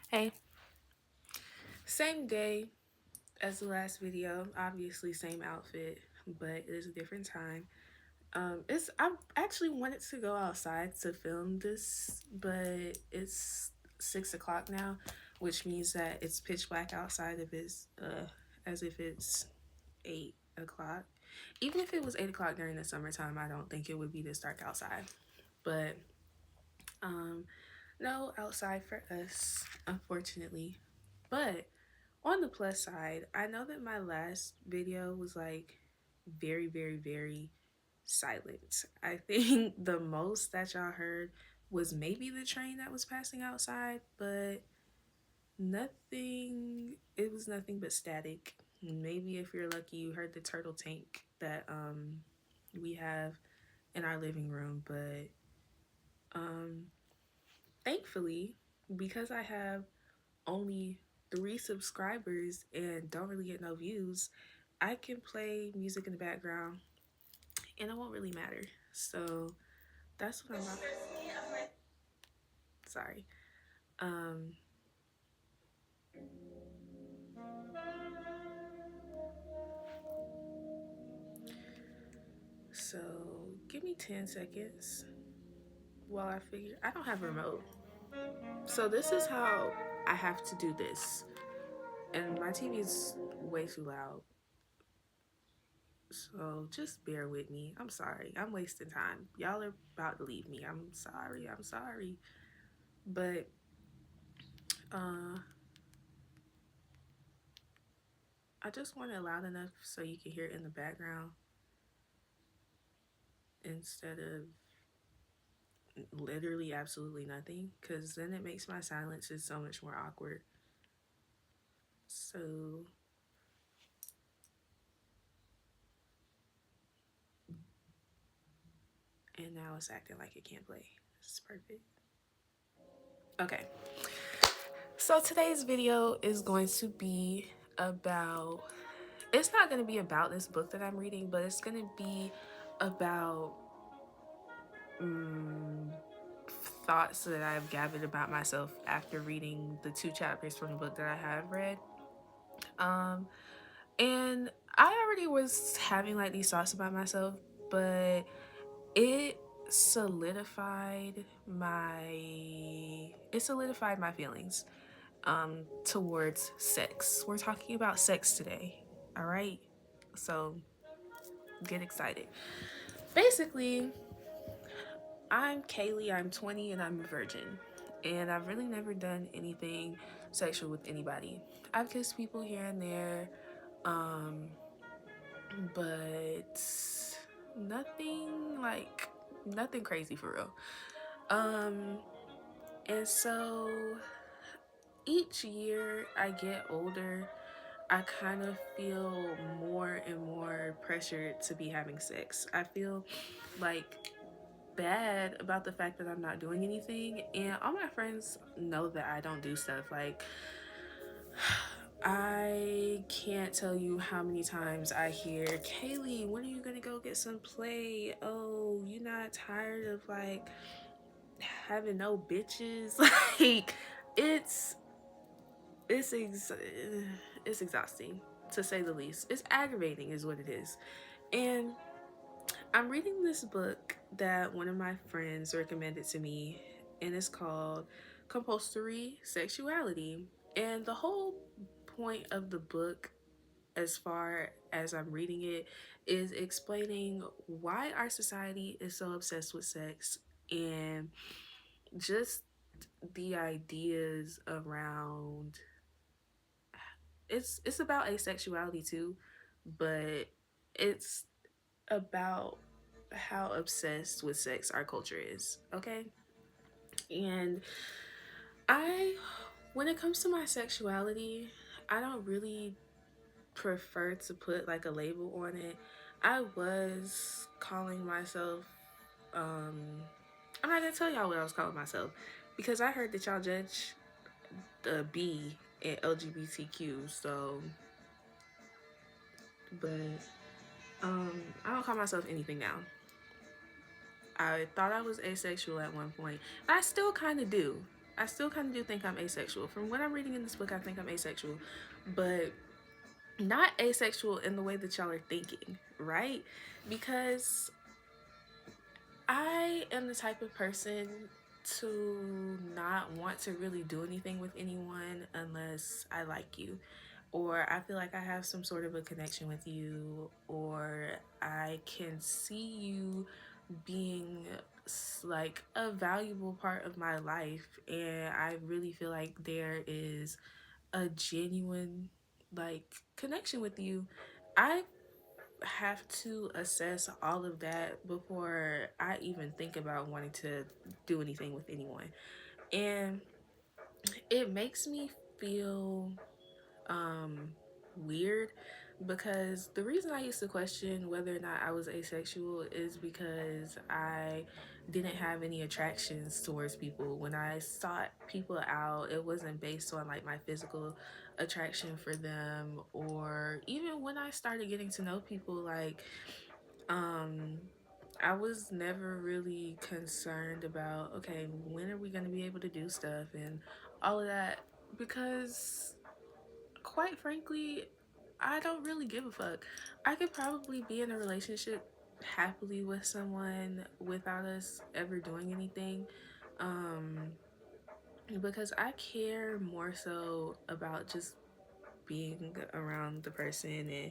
Hey, same day as the last video, obviously same outfit, but it is a different time. It's I actually wanted to go outside to film this, but it's 6 o'clock now, which means that it's pitch black outside if it's as if it's 8 o'clock. Even if it was 8 o'clock during the summertime, I don't think it would be this dark outside. But um no outside for us, unfortunately. But on the plus side, I know that my last video was like very, very, very silent. I think the most that y'all heard was maybe the train that was passing outside, but it was nothing but static. Maybe if you're lucky, you heard the turtle tank that we have in our living room, but um thankfully, because I have only 3 subscribers and don't really get no views, I can play music in the background and it won't really matter. So that's what I'm about. Sorry. Um, so give me 10 seconds while I figure. I don't have a remote. So this is how I have to do this. And my TV is way too loud. So just bear with me. I'm sorry. I'm wasting time. Y'all are about to leave me. I'm sorry. I'm sorry. But uh I just want it loud enough so you can hear it in the background instead of literally absolutely nothing, because then it makes my silences so much more awkward. So, and now it's acting like it can't play. This is perfect. Okay, so today's video is going to be about, it's not going to be about this book that I'm reading, but it's going to be about um, thoughts that I've gathered about myself after reading the 2 chapters from the book that I have read. Um, and I already was having like these thoughts about myself, but it solidified my feelings towards sex. We're talking about sex today. All right? So get excited. Basically, I'm Kaylee, I'm 20 and I'm a virgin. And I've really never done anything sexual with anybody. I've kissed people here and there, um, but nothing like nothing crazy for real. Um, and so each year I get older, I kind of feel more and more pressured to be having sex. I feel like bad about the fact that I'm not doing anything, and all my friends know that I don't do stuff. Like, I can't tell you how many times I hear, Kaylee, when are you gonna go get some play? Oh, you not tired of like having no bitches? Like, it's it's ex- it's exhausting to say the least. It's aggravating, is what it is. And I'm reading this book that one of my friends recommended to me, and it's called Compulsory Sexuality. And the whole point of the book, as far as I'm reading it, is explaining why our society is so obsessed with sex and just the ideas around it's about asexuality too, but it's about how obsessed with sex our culture is, okay? And I, when it comes to my sexuality, I don't really prefer to put like a label on it. I was calling myself, um, I'm not gonna tell y'all what I was calling myself because I heard that y'all judge the B in LGBTQ, so, but I don't call myself anything now. I thought I was asexual at one point. I still kind of do. I still kind of do think I'm asexual. From what I'm reading in this book, I think I'm asexual, but not asexual in the way that y'all are thinking, right? Because I am the type of person to not want to really do anything with anyone unless I like you, or I feel like I have some sort of a connection with you, or I can see you being like a valuable part of my life, and I really feel like there is a genuine like connection with you. I have to assess all of that before I even think about wanting to do anything with anyone. And it makes me feel um weird, because the reason I used to question whether or not I was asexual is because I didn't have any attractions towards people. When I sought people out, it wasn't based on like my physical attraction for them, or even when I started getting to know people, like um I was never really concerned about, okay, when are we going to be able to do stuff and all of that, because quite frankly, I don't really give a fuck. I could probably be in a relationship happily with someone without us ever doing anything. Um, because I care more so about just being around the person and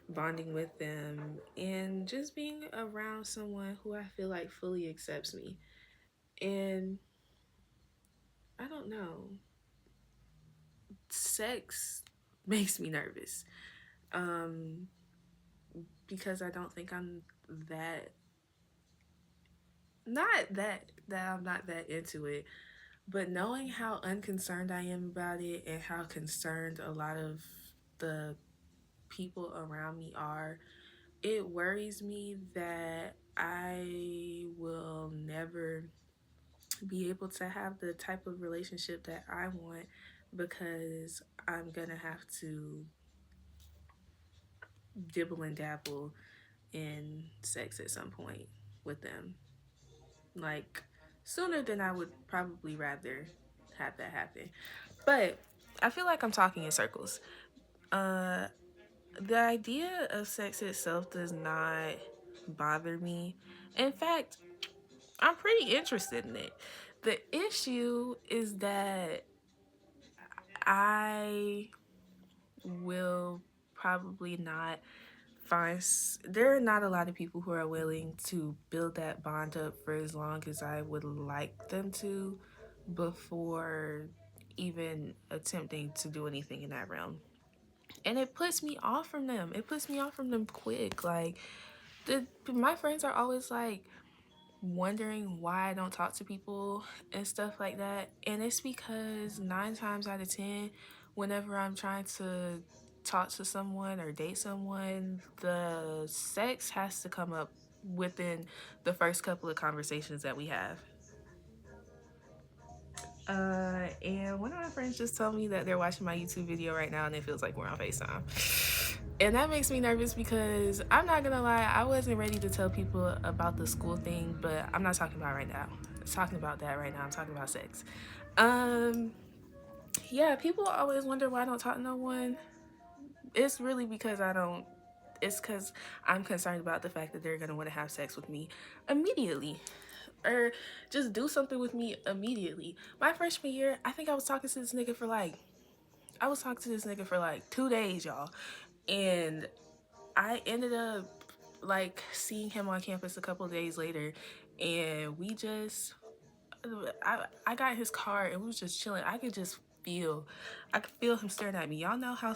bonding with them, and just being around someone who I feel like fully accepts me. And I don't know, sex makes me nervous. Um, because I don't think I'm that, not that I'm not that into it, but knowing how unconcerned I am about it and how concerned a lot of the people around me are, it worries me that I will never be able to have the type of relationship that I want, because I'm gonna have to dibble and dabble in sex at some point with them. Like, sooner than I would probably rather have that happen. But I feel like I'm talking in circles. Uh, the idea of sex itself does not bother me. In fact, I'm pretty interested in it. The issue is that I will probably not there are not a lot of people who are willing to build that bond up for as long as I would like them to before even attempting to do anything in that realm. And it puts me off from them. It puts me off from them quick. Like, my friends are always like wondering why I don't talk to people and stuff like that. And it's because 9 times out of 10, whenever I'm trying to talk to someone or date someone, the sex has to come up within the first couple of conversations that we have. And one of my friends just told me that they're watching my YouTube video right now and it feels like we're on FaceTime. And that makes me nervous because I'm not gonna lie, I wasn't ready to tell people about the school thing, but I'm not talking about right now. I'm talking about that right now. I'm talking about sex. Um, yeah, people always wonder why I don't talk to no one. It's really because I don't. It's because I'm concerned about the fact that they're gonna want to have sex with me immediately, or just do something with me immediately. My freshman year, I think I was talking to this nigga for like 2 days, y'all, and I ended up like seeing him on campus a couple of days later, and I got his car and we was just chilling. I could feel him staring at me. Y'all know how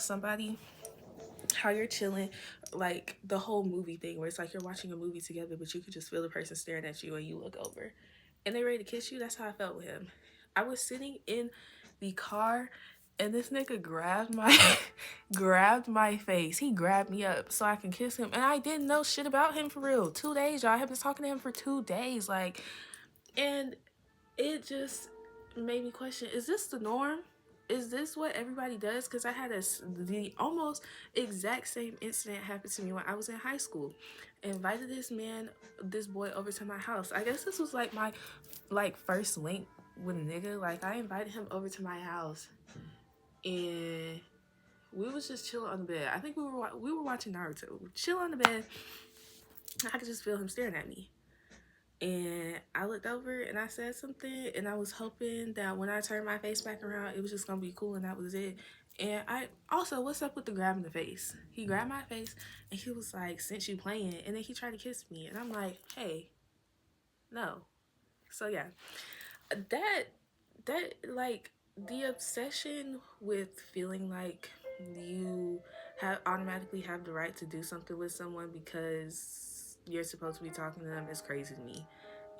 you're chilling, like the whole movie thing where it's like you're watching a movie together, but you could just feel the person staring at you and you look over and they ready to kiss you. That's how I felt with him. I was sitting in the car and this nigga grabbed my grabbed my face. He grabbed me up so I can kiss him. And I didn't know shit about him for real. 2 days, y'all. I have been talking to him for 2 days. Like, and it just made me question, is this the norm? Is this what everybody does? Because I had the almost exact same incident happen to me when I was in high school. I invited this boy over to my house. I guess this was like my first link with a nigga. Like, I invited him over to my house, and we was just chilling on the bed. I think we were watching Naruto. Chill on the bed. I could just feel him staring at me. And I looked over and I said something, and I was hoping that when I turned my face back around, it was just gonna be cool and that was it. And I also, what's up with the grabbing the face? He grabbed my face and he was like, "Since you playing," and then he tried to kiss me, and I'm like, "Hey, no." So yeah, that like the obsession with feeling like you have automatically have the right to do something with someone because you're supposed to be talking to them is crazy to me,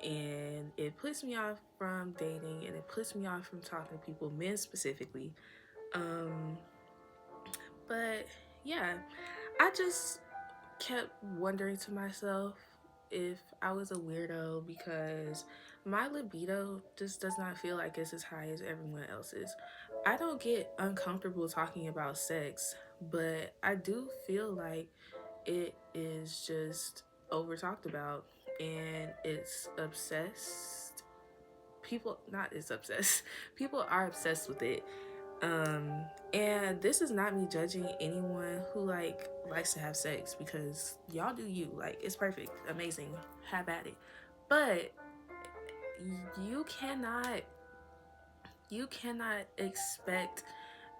and it puts me off from dating, and it puts me off from talking to people, men specifically. um but yeah, I just kept wondering to myself if I was a weirdo because my libido just does not feel like it's as high as everyone else's. I don't get uncomfortable talking about sex, but I do feel like it is just over talked about, and it's obsessed. People, not it's obsessed. People are obsessed with it. um and this is not me judging anyone who like likes to have sex, because y'all do you, like, it's perfect, amazing, have at it. But you cannot you cannot expect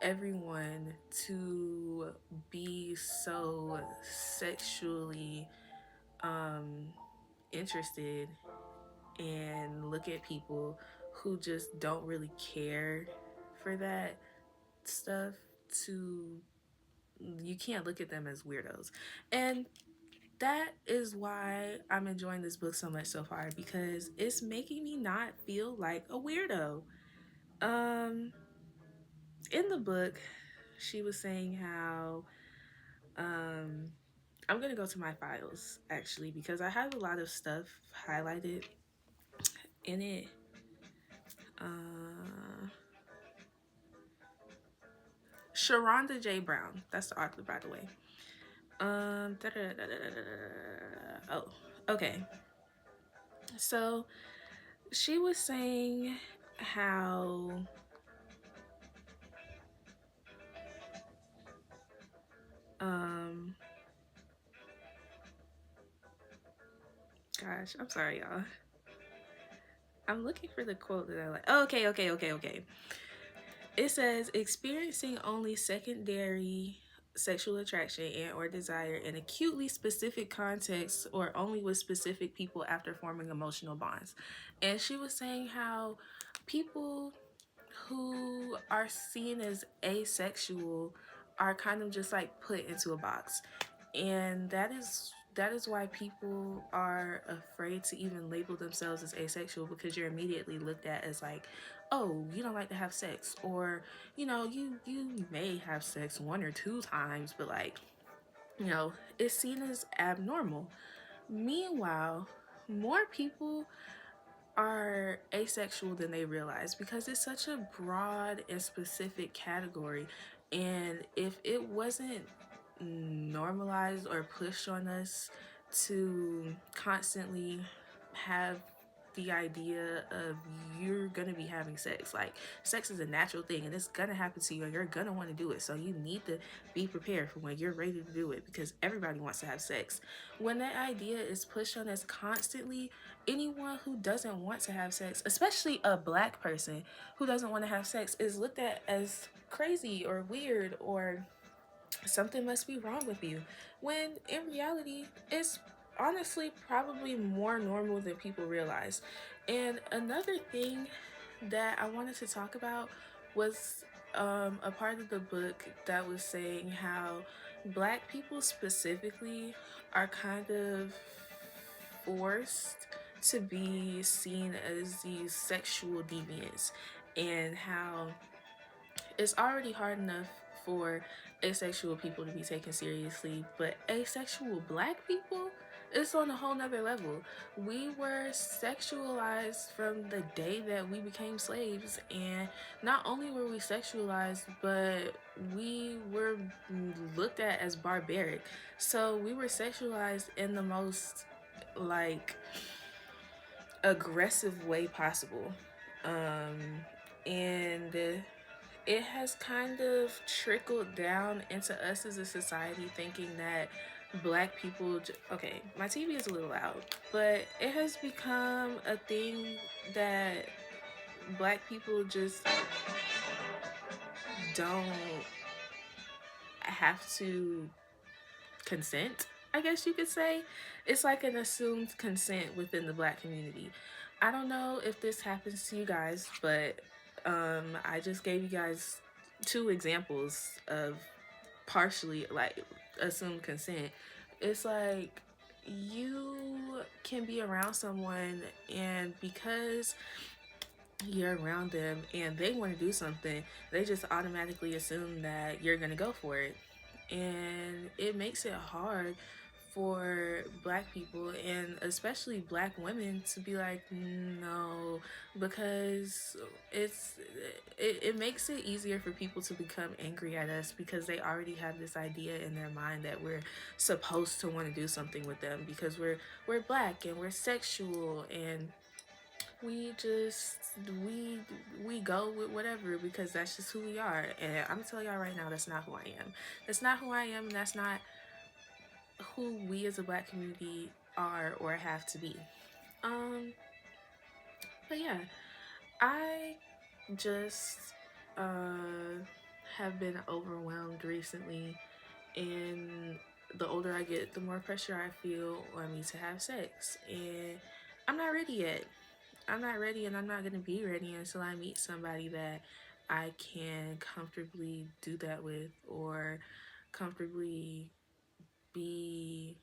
everyone to be so sexually um interested and look at people who just don't really care for that stuff. To You can't look at them as weirdos. And that is why I'm enjoying this book so much so far, because it's making me not feel like a weirdo. um in the book, she was saying how I'm gonna go to my files actually, because I have a lot of stuff highlighted in it. uh Sharonda J. Brown, that's the author, by the way. Oh, okay. So she was saying how um gosh, I'm sorry y'all. I'm looking for the quote that I like. Oh, okay. It says experiencing only secondary sexual attraction and or desire in acutely specific contexts or only with specific people after forming emotional bonds. And she was saying how people who are seen as asexual are kind of just like put into a box, and that is why people are afraid to even label themselves as asexual, because you're immediately looked at as like, oh, you don't like to have sex, or you may have sex one or two times, but like, it's seen as abnormal. Meanwhile, more people are asexual than they realize, because it's such a broad and specific category. And if it wasn't normalized or pushed on us to constantly have the idea of you're gonna be having sex, like, sex is a natural thing and it's gonna happen to you and you're gonna want to do it, so you need to be prepared for when you're ready to do it, because everybody wants to have sex. When that idea is pushed on us constantly, anyone who doesn't want to have sex, especially a black person who doesn't want to have sex, is looked at as crazy or weird, or something must be wrong with you, when in reality it's honestly probably more normal than people realize. And another thing that I wanted to talk about was a part of the book that was saying how black people specifically are kind of forced to be seen as these sexual deviants, and how it's already hard enough for asexual people to be taken seriously, but asexual black people, it's on a whole nother level. We were sexualized from the day that we became slaves, and not only were we sexualized, but we were looked at as barbaric. So we were sexualized in the most like aggressive way possible. And it has kind of trickled down into us as a society thinking that black people okay, my TV is a little loud, but it has become a thing that black people just don't have to consent, I guess you could say. It's like an assumed consent within the black community. I don't know if this happens to you guys, but I just gave you guys two examples of partially like assumed consent. It's like you can be around someone, and because you're around them and they want to do something, they just automatically assume that you're going to go for it. And it makes it hard for black people and especially black women to be like no, because it makes it easier for people to become angry at us because they already have this idea in their mind that we're supposed to want to do something with them because we're black and we're sexual, and we just we we go with whatever because that's just who we are. And I'm telling y'all right now, that's not who I am. That's not who I am, and that's not who we as a black community are or have to be. Um, but yeah, I just uh have been overwhelmed recently, and the older I get, the more pressure I feel on me to have sex, and I'm not ready yet. I'm not ready, and I'm not gonna be ready until I meet somebody that I can comfortably do that with or comfortably be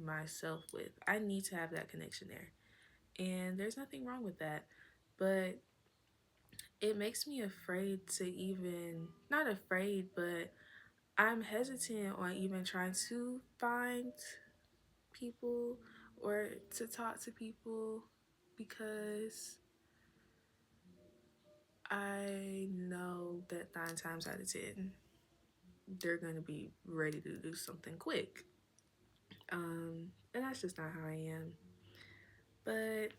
myself with. I need to have that connection there. And there's nothing wrong with that. But it makes me afraid to even, not afraid, but I'm hesitant on even trying to find people or to talk to people because I know that 9 times out of 10, they're going to be ready to do something quick. And that's just not how I am. But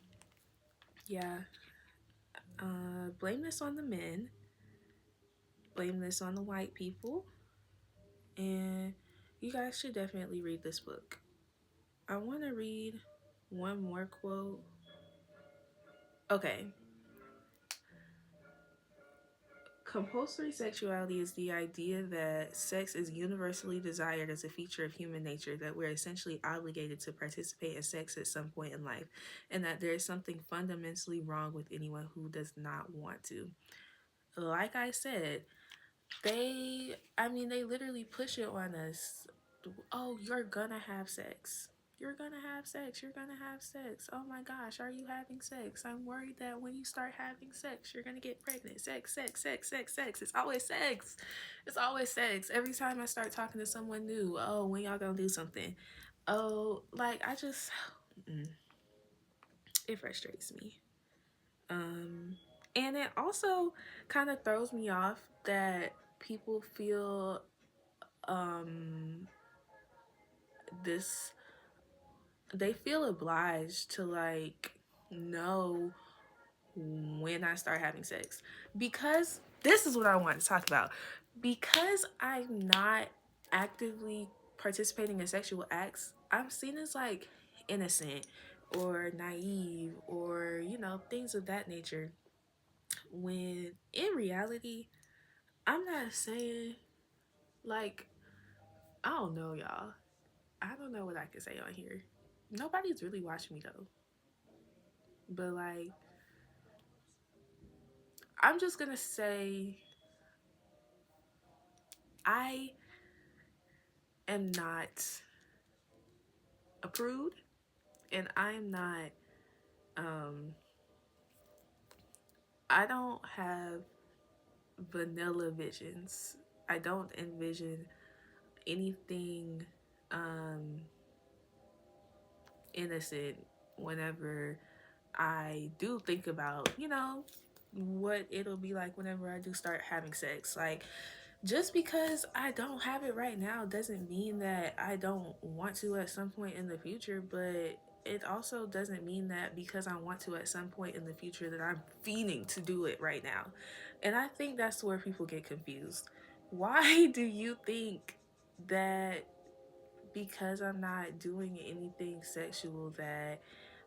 yeah, blame this on the men, blame this on the white people, and you guys should definitely read this book. I want to read one more quote. Okay. Compulsory sexuality is the idea that sex is universally desired as a feature of human nature, that we're essentially obligated to participate in sex at some point in life, and that there is something fundamentally wrong with anyone who does not want to. Like I said, they literally push it on us. Oh, you're gonna have sex. You're gonna have sex. You're gonna have sex. Oh my gosh, are you having sex? I'm worried that when you start having sex, you're gonna get pregnant. Sex, sex, sex, sex, sex. It's always sex. It's always sex. Every time I start talking to someone new, oh, when y'all gonna do something? Oh, like I just, it frustrates me. Um, and it also kind of throws me off that people feel um this they feel obliged to like know when I start having sex, because this is what I want to talk about. Because I'm not actively participating in sexual acts, I'm seen as like innocent or naive or things of that nature, when in reality I'm not saying, like, I don't know, y'all. I don't know what I can say on here. Nobody's really watching me though. But like, I'm just gonna say I am not a prude, and I'm not um I don't have vanilla visions. I don't envision anything um innocent whenever I do think about, what it'll be like whenever I do start having sex. Like, just because I don't have it right now doesn't mean that I don't want to at some point in the future, but it also doesn't mean that because I want to at some point in the future that I'm fiending to do it right now. And I think that's where people get confused. Why do you think that because I'm not doing anything sexual that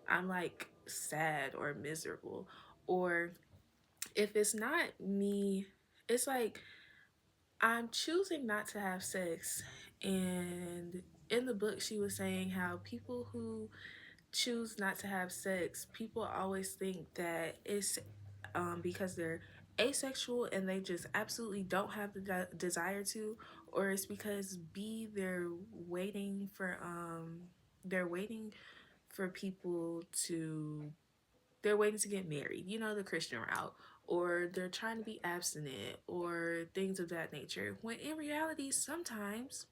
I'm like sad or miserable? Or if it's not me, it's like I'm choosing not to have sex. And in the book, she was saying how people who choose not to have sex, people always think that it's because they're asexual and they just absolutely don't have the desire to, or it's because B, they're waiting for people to they're waiting to get married, you know, the Christian route, or they're trying to be abstinent, or things of that nature. When in reality, sometimes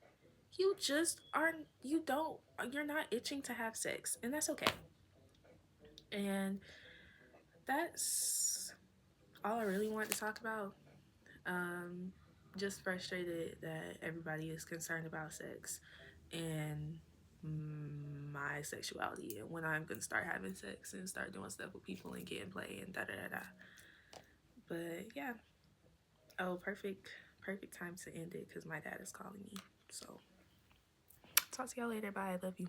you just aren't, you're not itching to have sex, and that's okay. And that's all I really wanted to talk about. Um, just frustrated that everybody is concerned about sex and my sexuality and when I'm gonna start having sex and start doing stuff with people and getting play and da da da da. But yeah. Oh, perfect time to end it because my dad is calling me. So talk to y'all later. Bye. I love you.